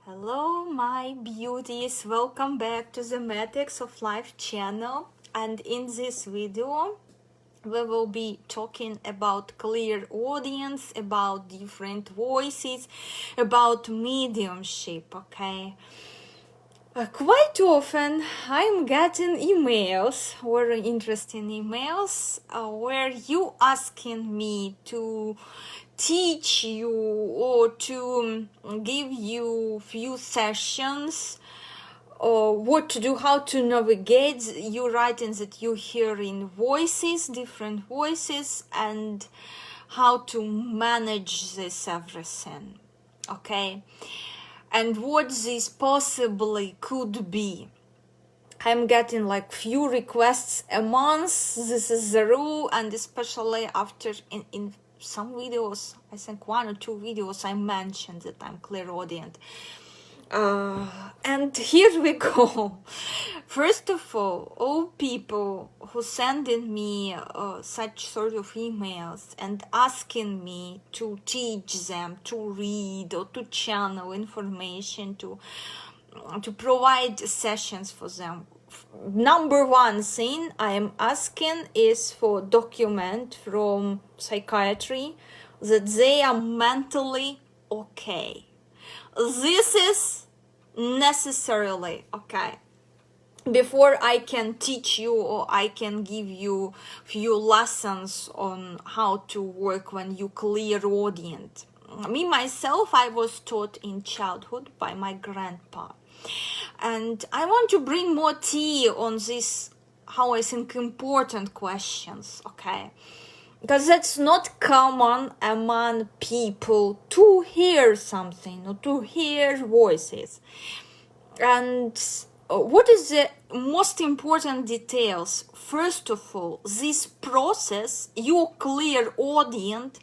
Hello my beauties, welcome back to the Matrix of Life channel, and in this video we will be talking about clairaudience, about different voices, about mediumship, okay? Quite often I'm getting emails, very interesting emails, where you asking me to teach you or to give you few sessions or what to do, how to navigate. You writing that you hearing voices, different voices, and how to manage this everything, okay? And what this possibly could be. I'm getting like few requests a month. This is the rule, and especially after in some videos, I think 1 or 2 videos, I mentioned that I'm clairaudient. And here we go. First of all people who sending me such sort of emails and asking me to teach them, to read or to channel information, to provide sessions for them. Number one thing I am asking is for document from psychiatry that they are mentally okay. This is necessarily okay before I can teach you or I can give you few lessons on how to work when you clairaudient. Me myself, I was taught in childhood by my grandpa, and I want to bring more tea on this, how I think, important questions, okay? Because that's not common among people to hear something or to hear voices. And what is the most important details? First of all, this process, you clairaudient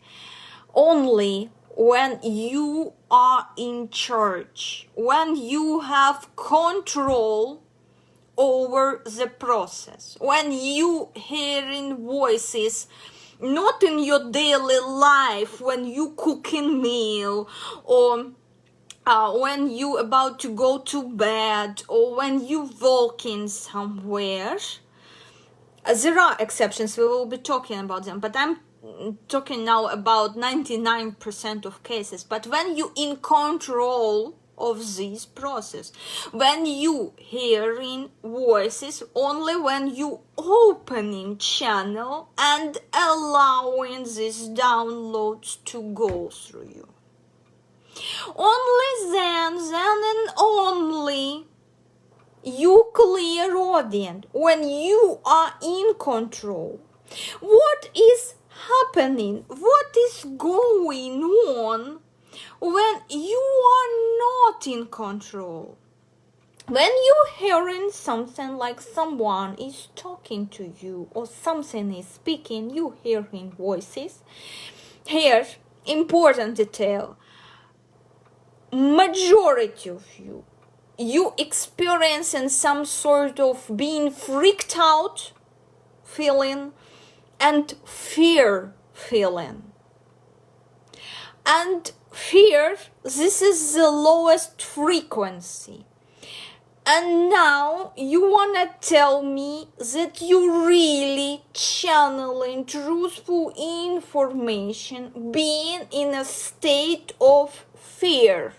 only when you are in charge, when you have control over the process, when you hearing voices not in your daily life, when you cooking meal, or when you about to go to bed, or when you walking somewhere. There are exceptions, we will be talking about them, but I'm talking now about 99% of cases. But when you in control of this process, when you hearing voices, only when you opening channel and allowing these downloads to go through you, only then and only you clairaudient, when you are in control. What is happening, what is going on when you are not in control? When you're hearing something like someone is talking to you or something is speaking, you hearing voices. Here, important detail, majority of you experiencing some sort of being freaked out feeling and fear feeling. And fear, this is the lowest frequency. And now you wanna tell me that you really channeling truthful information being in a state of fear.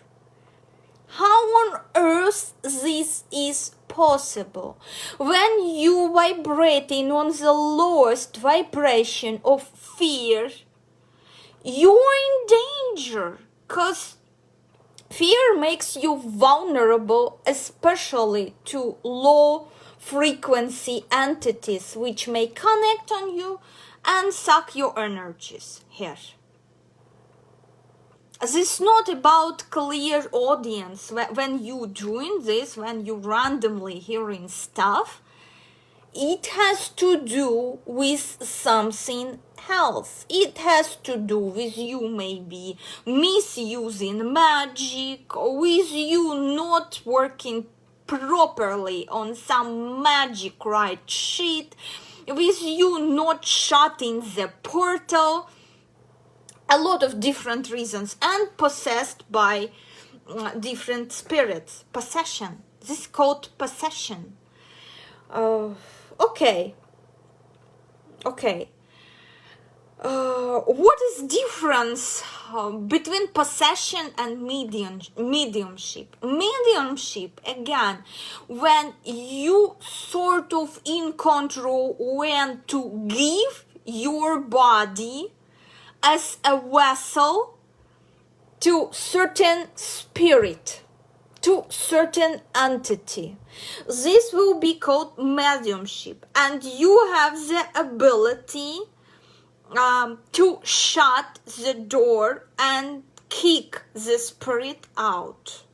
How on earth this is possible? When you vibrating on the lowest vibration of fear, you're in danger, because fear makes you vulnerable, especially to low frequency entities which may connect on you and suck your energies here. This is not about clairaudience. When you doing this, when you randomly hearing stuff, it has to do with something else. It has to do with you maybe misusing magic, or with you not working properly on some magic right shit, with you not shutting the portal. A lot of different reasons, and possessed by different spirits. Possession. This is called possession. Okay. What is difference between possession and mediumship? Mediumship, again, when you sort of in control when to give your body as a vessel to certain spirit, to certain entity. This will be called mediumship, and you have the ability to shut the door and kick the spirit out.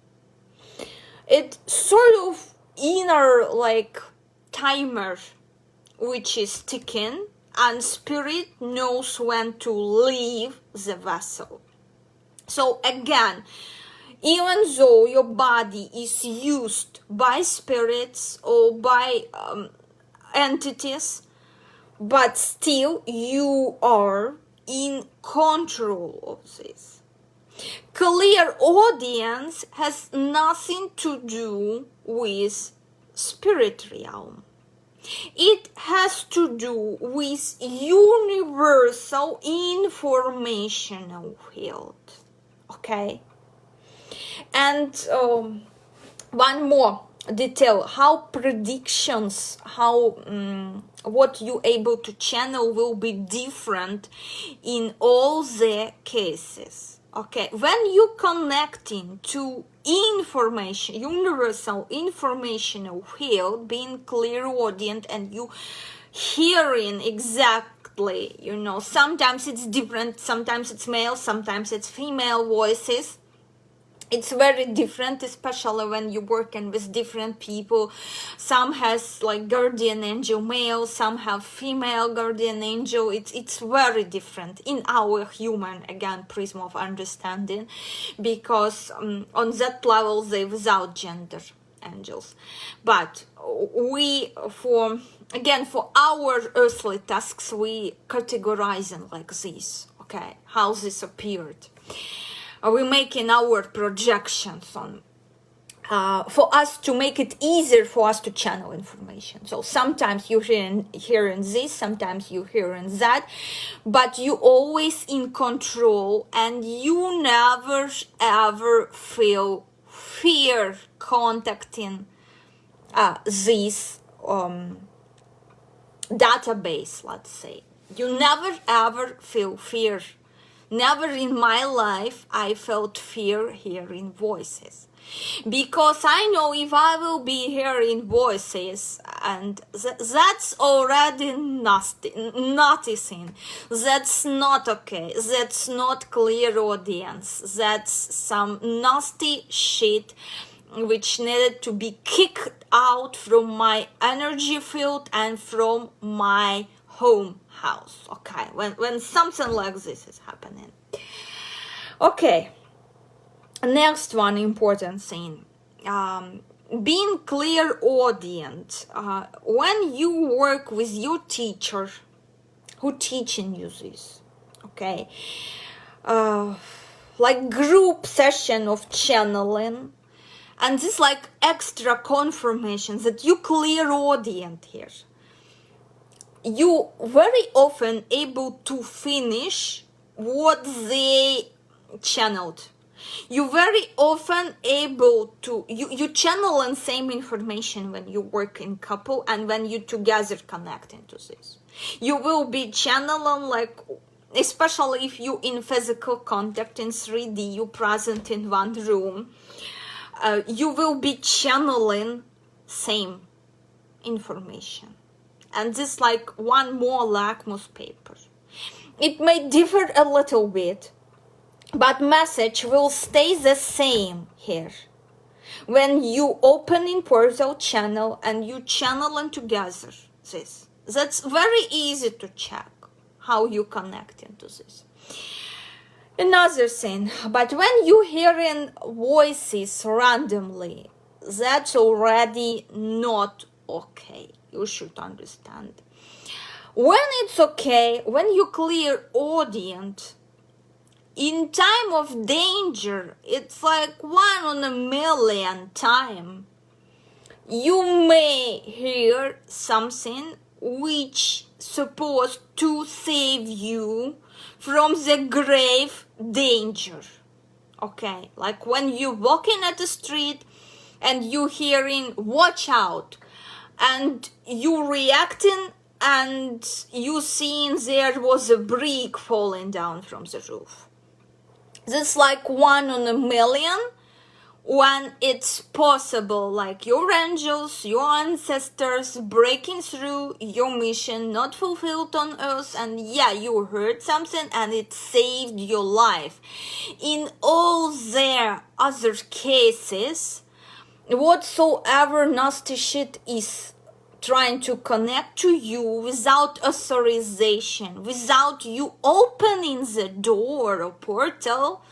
It's sort of inner like timer which is ticking, and spirit knows when to leave the vessel. So again, even though your body is used by spirits or by entities, but still you are in control of this. Clairaudience has nothing to do with spirit realm. It has to do with universal informational field. Okay? And one more detail, how predictions, what you able to channel will be different in all the cases. Okay, when you connecting to information, universal informational field, being clairaudient, and you hearing exactly, sometimes it's different, sometimes it's male, sometimes it's female voices. It's very different, especially when you're working with different people. Some has like guardian angel male, some have female guardian angel. It's very different in our human, again, prism of understanding, because on that level they without gender angels. But we, for our earthly tasks, we categorizing like this, okay, how this appeared. We're making our projections on for us to make it easier for us to channel information. So sometimes you're hearing this, sometimes you're hearing that, but you always in control, and you never ever feel fear contacting this database, let's say. You never ever feel fear. Never in my life I felt fear hearing voices, because I know if I will be hearing voices, and that's already nasty, noticing, that's not okay, that's not clairaudience, that's some nasty shit which needed to be kicked out from my energy field and from my home house. Okay, when something like this is happening. Okay, next one important thing, being clairaudient. When you work with your teacher who teaching you this, okay, like group session of channeling, and this like extra confirmation that you clairaudient here, you very often able to finish what they channeled. You very often able to, you channel the same information when you work in couple and when you together connecting to this. You will be channeling like, especially if you in physical contact in 3D, you present in one room, you will be channeling same information. And this like one more lakmus paper. It may differ a little bit, but message will stay the same here. When you open in portal channel and you channeling together this, that's very easy to check how you connect into this. Another thing, but when you hearing voices randomly, that's already not okay. You should understand. When it's okay, when you clairaudient, in time of danger, it's like 1 in a million time, you may hear something which supposed to save you from the grave danger. Okay, like when you're walking at the street and you hearing watch out, and you reacting and you seeing there was a brick falling down from the roof. That's like 1 in a million when it's possible, like your angels, your ancestors breaking through your mission not fulfilled on earth, and yeah, you heard something and it saved your life. In all their other cases, whatsoever nasty shit is trying to connect to you without authorization, without you opening the door or portal,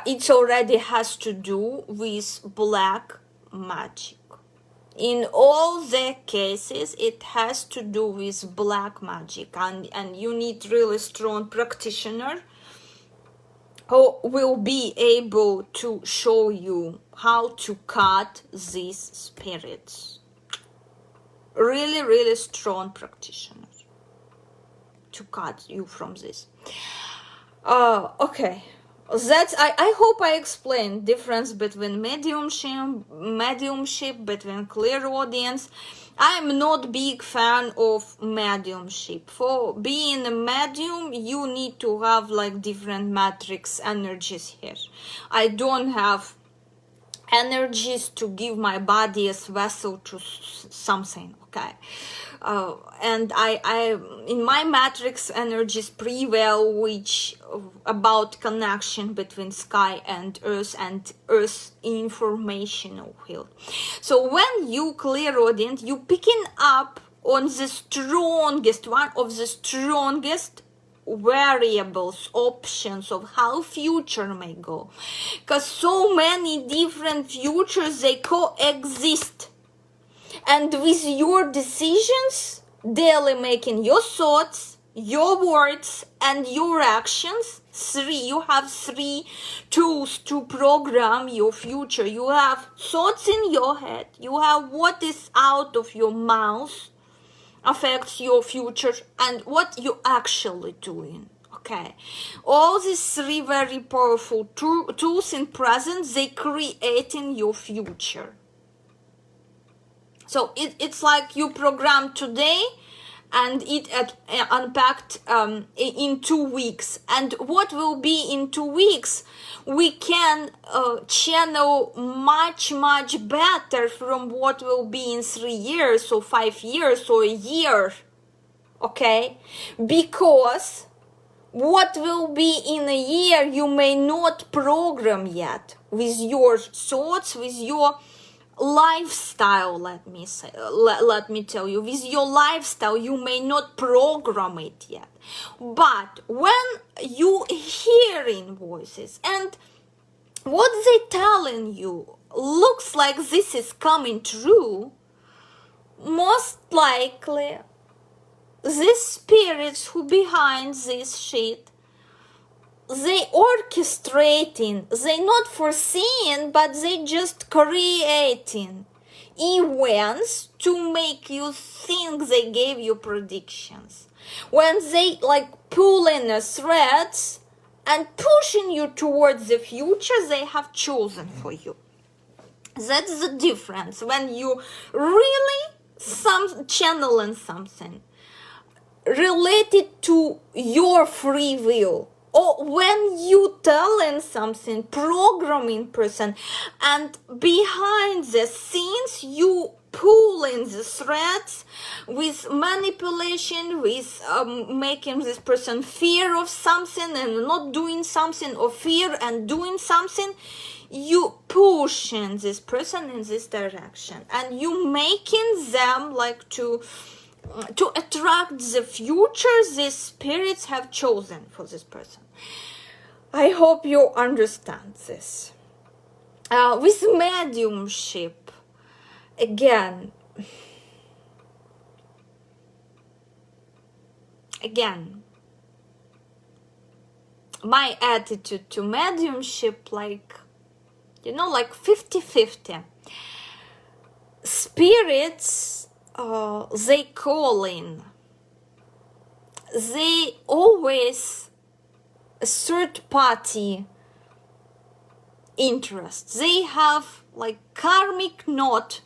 it already has to do with black magic. In all the cases, it has to do with black magic, and you need really strong practitioner who will be able to show you how to cut these spirits. Really, really strong practitioners to cut you from this. Okay. That's I hope I explained difference between mediumship, between clairaudience. I'm not big fan of mediumship. For being a medium, you need to have like different matrix energies here. I don't have energies to give my body as vessel to something, okay? And I in my matrix energies prevail, which about connection between sky and earth informational field. So when you clairaudient, you picking up on the strongest, one of the strongest variables, options of how future may go, because so many different futures, they coexist, and with your decisions daily making, your thoughts, your words, and your actions, you have 3 tools to program your future. You have thoughts in your head, you have what is out of your mouth affects your future, and what you're actually doing. Okay, all these 3 very powerful tools in present, they creating your future. So it's like you program today and it unpacked in 2 weeks, and what will be in 2 weeks we can channel much better from what will be in 3 years or 5 years or a year. Okay, because what will be in a year you may not program yet with your thoughts, with your lifestyle. Let me tell you, with your lifestyle you may not program it yet, but when you hearing voices and what they telling you looks like this is coming true, most likely these spirits who behind this shit, they orchestrating, they not foreseeing, but they just creating events to make you think they gave you predictions. When they like pulling the threads and pushing you towards the future they have chosen for you. That's the difference. When you really channeling something related to your free will, or when you telling something programming person, and behind the scenes you pulling the threads with manipulation, with making this person fear of something and not doing something, or fear and doing something, you pushing this person in this direction, and you making them like to attract the future these spirits have chosen for this person. I hope you understand this. With mediumship, again, my attitude to mediumship, like, you know, like 50-50. Spirits, they call in. They always a third party interest. They have like karmic knot.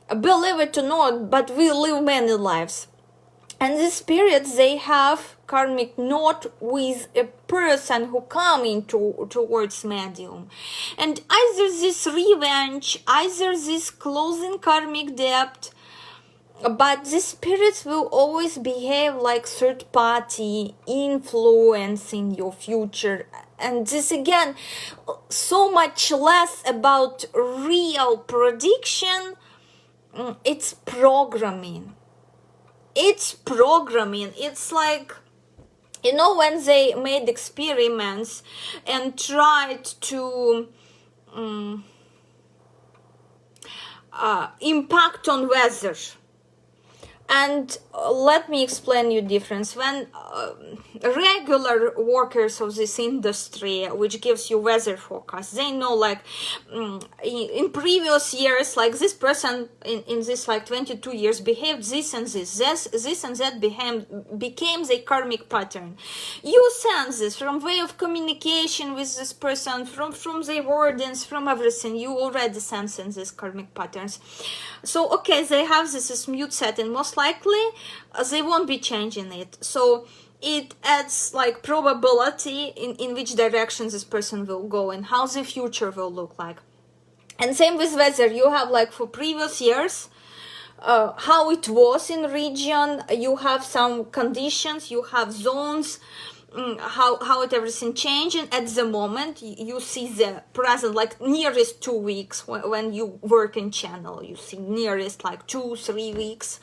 Believe it or not, but we live many lives. And the spirits, they have karmic knot with a person who coming towards medium. And either this revenge, either this closing karmic debt, but the spirits will always behave like third party, influencing your future. And this again, so much less about real prediction, it's programming. It's programming. It's like, you know, when they made experiments and tried to impact on weather. And let me explain you difference. When regular workers of this industry, which gives you weather forecast, they know like in previous years, like this person in this like 22 years behaved this and this and that became the karmic pattern. You sense this from way of communication with this person, from their wordings, from everything. You already sense in these karmic patterns. So okay, they have this smooth setting. Most likely they won't be changing it. So it adds like probability in which direction this person will go and how the future will look like. And same with weather. You have like for previous years how it was in region. You have some conditions, you have zones, how it everything changed, and at the moment you see the present, like nearest 2 weeks when you work in channel, you see nearest like 2-3 weeks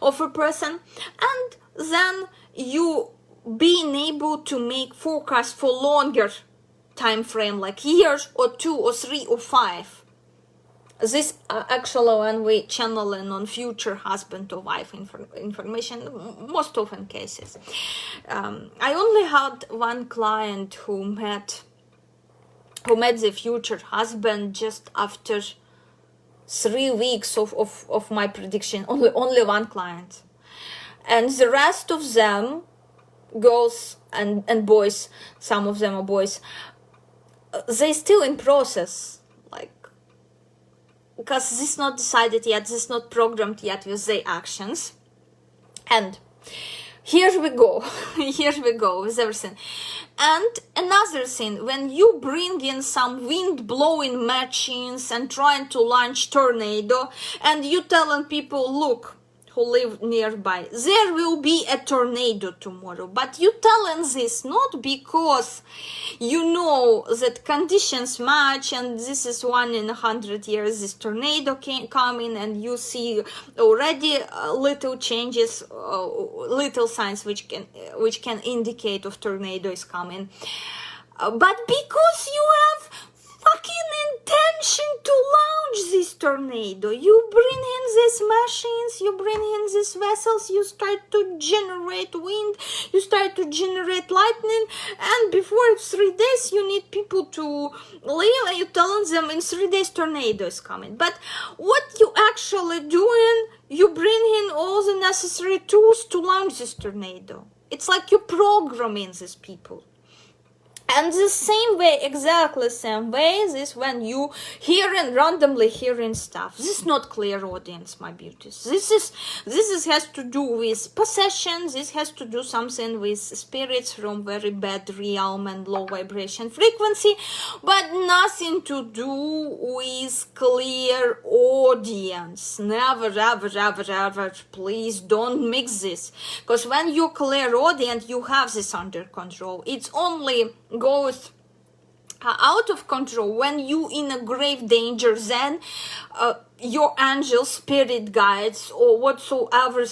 of a person, and then you being able to make forecast for longer time frame, like years or 2 or 3 or 5. This actually when we channeling on future husband or wife information, most often cases. I only had one client who met the future husband just after 3 weeks of my prediction. Only one client. And the rest of them, girls and boys, some of them are boys, they still in process, like, because this is not decided yet, this is not programmed yet with their actions. And here we go with everything. And another thing, when you bring in some wind blowing machines and trying to launch tornado, and you telling people, look, who live nearby, there will be a tornado tomorrow, but you telling this not because you know that conditions match and this is 1 in 100 years this tornado can come in, and you see already little changes, little signs which can indicate of tornado is coming, but because you have fucking intention to launch this tornado, you bring in these machines, you bring in these vessels, you start to generate wind, you start to generate lightning, and before 3 days you need people to leave, and you telling them in 3 days tornado is coming. But what you actually doing, you bring in all the necessary tools to launch this tornado. It's like you programming these people. And the same way, exactly same way, this when you randomly hearing stuff. This is not clairaudience, my beauties. This has to do with possession. This has to do something with spirits from very bad realm and low vibration frequency, but nothing to do with clairaudience. Never, ever, ever, ever. Please don't mix this, because when you're clairaudient, you have this under control. It's only goes out of control when you in a grave danger, then your angels, spirit guides, or whatsoever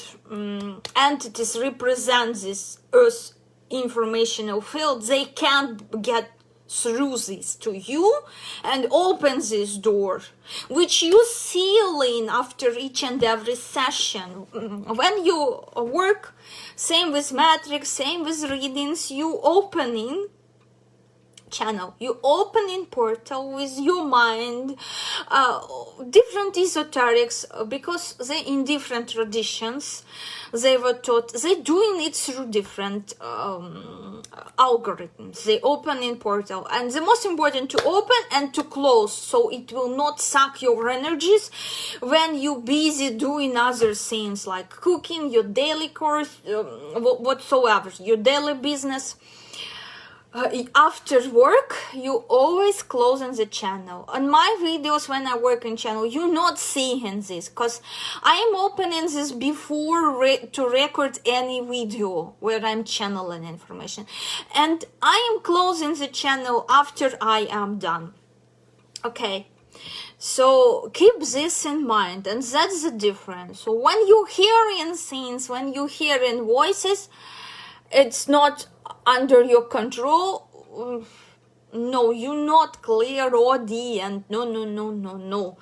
entities represent this earth informational field, they can't get through this to you and open this door, which you seal in after each and every session. When you work, same with matrix, same with readings, you opening channel, you opening portal with your mind. Different esoterics, because they in different traditions, they were taught, they doing it through different algorithms. They open in portal, and the most important to open and to close, so it will not suck your energies when you busy doing other things like cooking, your daily course, whatsoever, your daily business. After work, you always close in the channel. On my videos, when I work in channel, you're not seeing this, because I am opening this before to record any video where I'm channeling information. And I am closing the channel after I am done. Okay. So keep this in mind, and that's the difference. So when you're hearing things, when you're hearing voices, it's not under your control. No, you're not clairaudient. No.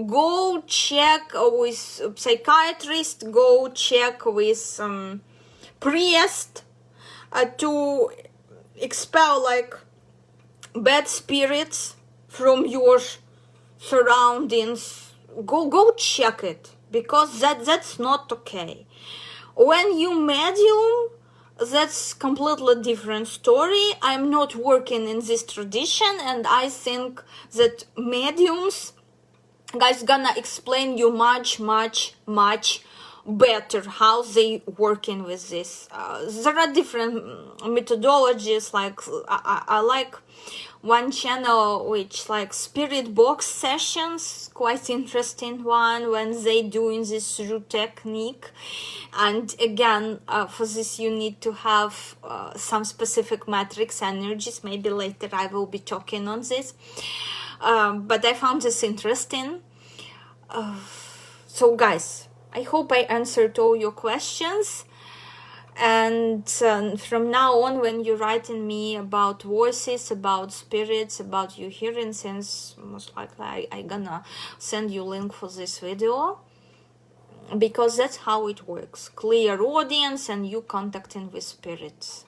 Go check with psychiatrist, go check with priest to expel like bad spirits from your surroundings. Go check it, because that's not okay. When you medium, that's completely different story. I'm not working in this tradition, and I think that mediums, guys, gonna explain you much better how they working with this. There are different methodologies. Like I like one channel which like spirit box sessions, quite interesting one, when they doing this through technique. And again, for this you need to have some specific matrix energies. Maybe later I will be talking on this, but I found this interesting. So guys, I hope I answered all your questions. And from now on, when you're writing me about voices, about spirits, about you hearing things, most likely I gonna send you link for this video, because that's how it works. Clairaudience and you contacting with spirits.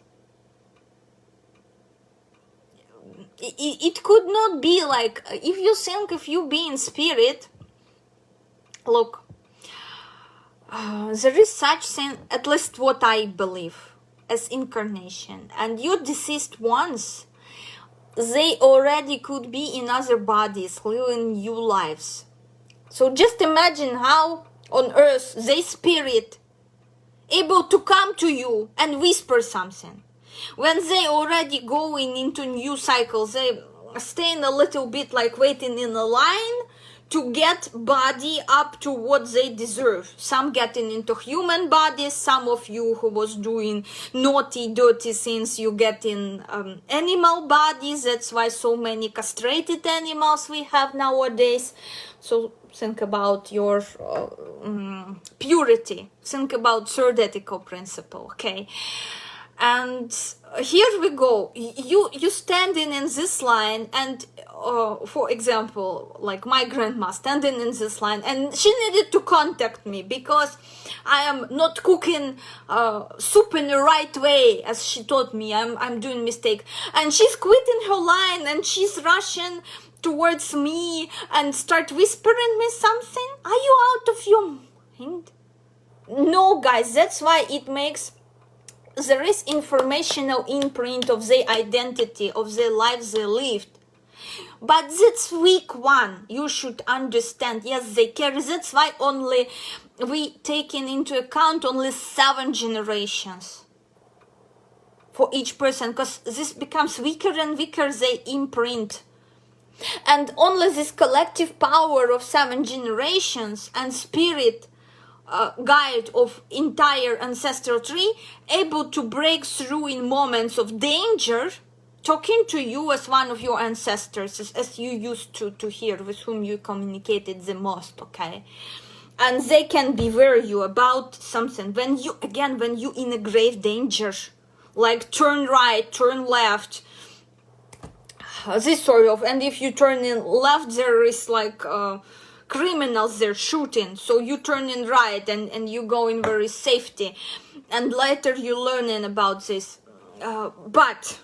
It could not be like, if you think if you be in spirit, look, there is such thing, at least what I believe, as incarnation. And your deceased ones, they already could be in other bodies, living new lives. So just imagine how on earth they spirit able to come to you and whisper something. When they already going into new cycles, they staying a little bit like waiting in a line to get body up to what they deserve. Some getting into human bodies, some of you who was doing naughty, dirty things, you get in animal bodies. That's why so many castrated animals we have nowadays. So think about your purity. Think about third ethical principle, okay? And here we go. You standing in this line, and for example, like my grandma standing in this line, and she needed to contact me because I am not cooking soup in the right way as she taught me. I'm doing mistake, and she's quitting her line and she's rushing towards me and start whispering me something. Are you out of your mind? No, guys, that's why it makes, there is informational imprint of their identity, of their lives they lived. But that's weak one. You should understand. Yes, they carry. That's why only we taking into account only 7 generations for each person, because this becomes weaker and weaker, they imprint. And only this collective power of 7 generations and spirit guide of entire ancestral tree able to break through in moments of danger, talking to you as one of your ancestors, as you used to hear, with whom you communicated the most, okay? And they can beware you about something. When you in a grave danger, like turn right, turn left, this sort of, and if you turn in left, there is like criminals they're shooting, so you turn in right, and you go in very safety, and later you learning about this, but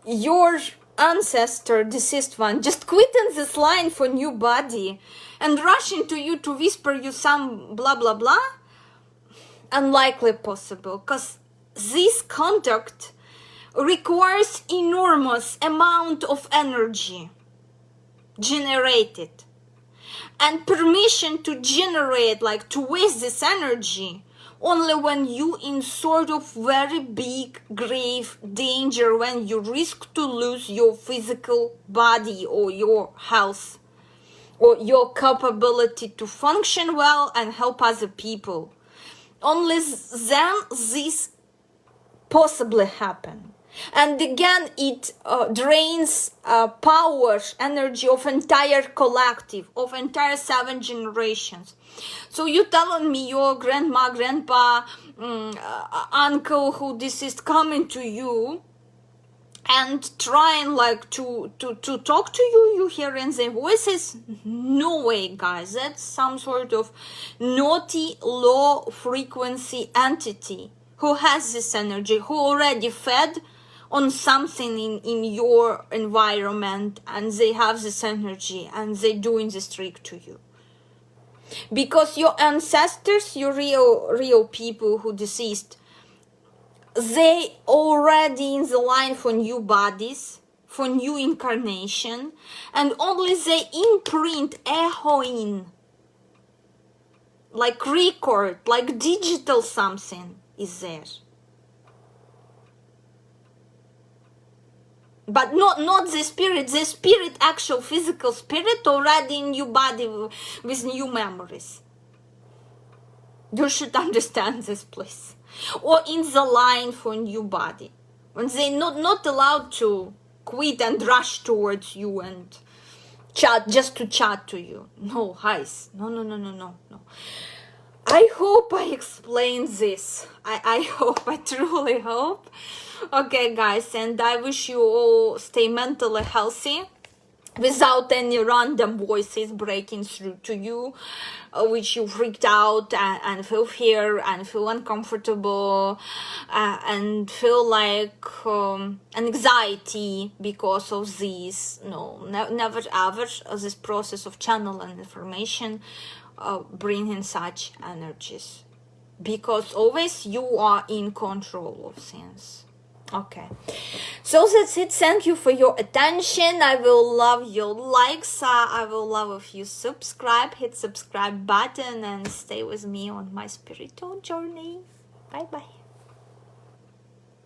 your ancestor, deceased one, just quitting this line for new body and rushing to you to whisper you some blah blah blah, unlikely possible, because this contact requires enormous amount of energy generated, and permission to generate, like to waste this energy, only when you in sort of very big grave danger, when you risk to lose your physical body or your health or your capability to function well and help other people. Only then this possibly happen. And again, it drains power, energy of entire collective, of entire 7 generations. So you telling me your grandma, grandpa, uncle who deceased coming to you and trying like to talk to you, you hearing their voices? No way, guys. That's some sort of naughty, low frequency entity who has this energy, who already fed on something in your environment, and they have this energy and they doing this trick to you. Because your ancestors, your real people who deceased, they already in the line for new bodies, for new incarnation, and only they imprint, echoing, like record, like digital something is there. But not the spirit, actual physical spirit already in new body with new memories. You should understand this, please. Or in the line for new body, when they not allowed to quit and rush towards you and chat, just to chat to you. No, guys, no. I hope I explained this. I hope, I truly hope. Okay, guys, and I wish you all stay mentally healthy without any random voices breaking through to you, which you freaked out and feel fear and feel uncomfortable and feel like anxiety because of this. No, never ever this process of channeling information bringing such energies, because always you are in control of things. Okay, so that's it. Thank you for your attention. I will love your likes. I will love if you subscribe, hit subscribe button, and stay with me on my spiritual journey. Bye bye.